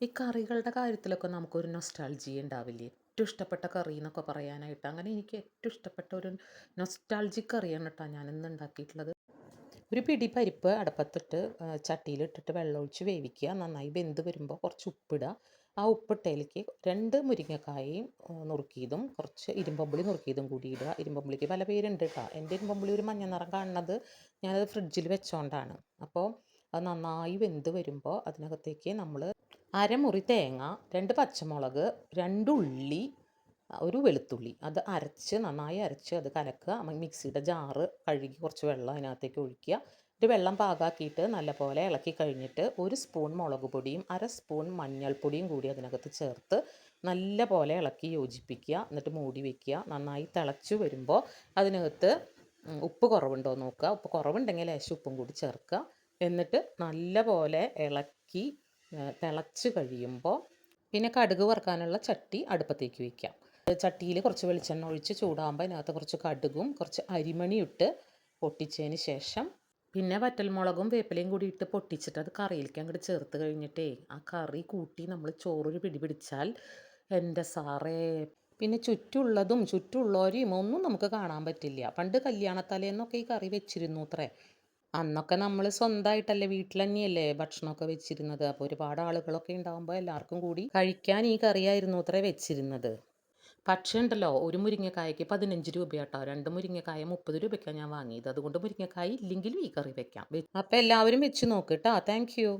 ഈ കറികളുടെ കാര്യത്തിലൊക്കെ നമുക്കൊരു നൊസ്റ്റാൾജിയ ഉണ്ടാവില്ലേ? ഏറ്റവും ഇഷ്ടപ്പെട്ട കറി എന്നൊക്കെ പറയാനായിട്ട്. അങ്ങനെ എനിക്ക് ഏറ്റവും ഇഷ്ടപ്പെട്ട ഒരു നൊസ്റ്റാൾജിക് കറിയാണ് കേട്ടോ ഞാനിന്ന് ഉണ്ടാക്കിയിട്ടുള്ളത്. ഒരു പിടി പരിപ്പ് അടുപ്പത്തിട്ട് ചട്ടിയിലിട്ടിട്ട് വെള്ളമൊഴിച്ച് വേവിക്കുക. നന്നായി വെന്ത് വരുമ്പോൾ കുറച്ച് ഉപ്പിടുക. ആ ഉപ്പിട്ടതിലേക്ക് 2 മുരിങ്ങക്കായയും നുറുക്കിയതും കുറച്ച് ഇരുമ്പമ്പുളി നുറുക്കിയതും കൂടി ഇടുക. ഇരുമ്പമ്പുളിക്ക് പല പേരുണ്ട് കേട്ടോ. എൻ്റെ ഇരുമ്പമ്പുളി ഒരു മഞ്ഞ നിറം കാണുന്നത് ഞാനത് ഫ്രിഡ്ജിൽ വെച്ചോണ്ടാണ്. അപ്പോൾ അത് നന്നായി വെന്ത് വരുമ്പോൾ അതിനകത്തേക്ക് നമ്മൾ അരമുറി തേങ്ങ, 2 പച്ചമുളക്, 2 ഉള്ളി, ഒരു വെളുത്തുള്ളി അത് അരച്ച് നന്നായി അരച്ച് അത് കലക്കുക. മിക്സിയുടെ ജാറ് കഴുകി കുറച്ച് വെള്ളം അതിനകത്തേക്ക് ഒഴിക്കുക. ഒരു വെള്ളം പാകാക്കിയിട്ട് നല്ലപോലെ ഇളക്കി കഴിഞ്ഞിട്ട് 1 സ്പൂൺ മുളക് പൊടിയും 1/2 സ്പൂൺ മഞ്ഞൾപ്പൊടിയും കൂടി അതിനകത്ത് ചേർത്ത് നല്ല പോലെ ഇളക്കി യോജിപ്പിക്കുക. എന്നിട്ട് മൂടി വയ്ക്കുക. നന്നായി തിളച്ച് വരുമ്പോൾ അതിനകത്ത് ഉപ്പ് കുറവുണ്ടോ നോക്കുക. ഉപ്പ് കുറവുണ്ടെങ്കിൽ ലേശം ഉപ്പും കൂടി ചേർക്കുക. എന്നിട്ട് നല്ല പോലെ ഇളക്കി തിളച്ച് കഴിയുമ്പോൾ പിന്നെ കടുക് വറുക്കാനുള്ള ചട്ടി അടുപ്പത്തേക്ക് വയ്ക്കാം. ചട്ടിയിൽ കുറച്ച് വെളിച്ചെണ്ണ ഒഴിച്ച് ചൂടാകുമ്പോൾ അതിനകത്ത് കുറച്ച് കടുകും കുറച്ച് അരിമണി ഇട്ട് പൊട്ടിച്ചതിന് ശേഷം പിന്നെ വറ്റൽമുളകും വേപ്പിലയും കൂടി ഇട്ട് പൊട്ടിച്ചിട്ട് അത് കറിയിലേക്ക് അങ്ങോട്ട് ചേർത്ത് കഴിഞ്ഞിട്ടേ ആ കറി കൂട്ടി നമ്മൾ ചോറൊരു പിടി പിടിച്ചാൽ എൻ്റെ സാറേ പിന്നെ ചുറ്റുമുള്ളവരെയും ഒന്നും നമുക്ക് കാണാൻ പറ്റില്ല. പണ്ട് കല്യാണത്തലേന്നൊക്കെ ഈ കറി വെച്ചിരുന്നു അത്രേ. അന്നൊക്കെ നമ്മൾ സ്വന്തമായിട്ടല്ലേ വീട്ടിൽ തന്നെയല്ലേ ഭക്ഷണമൊക്കെ വെച്ചിരുന്നത്. അപ്പോൾ ഒരുപാട് ആളുകളൊക്കെ ഉണ്ടാകുമ്പോൾ എല്ലാവർക്കും കൂടി കഴിക്കാൻ ഈ കറിയായിരുന്നു അത്രേ വെച്ചിരുന്നത്. പക്ഷേ ഉണ്ടല്ലോ, ഒരു മുരിങ്ങക്കായക്ക് 15 രൂപയാട്ടോ. 2 മുരിങ്ങക്കായ 30 രൂപയ്ക്കാണ് ഞാൻ വാങ്ങിയത്. അതുകൊണ്ട് മുരിങ്ങക്കായ ഇല്ലെങ്കിലും ഈ കറി വെക്കാം. അപ്പോൾ എല്ലാവരും വെച്ച് നോക്ക് കേട്ടോ. Thank you.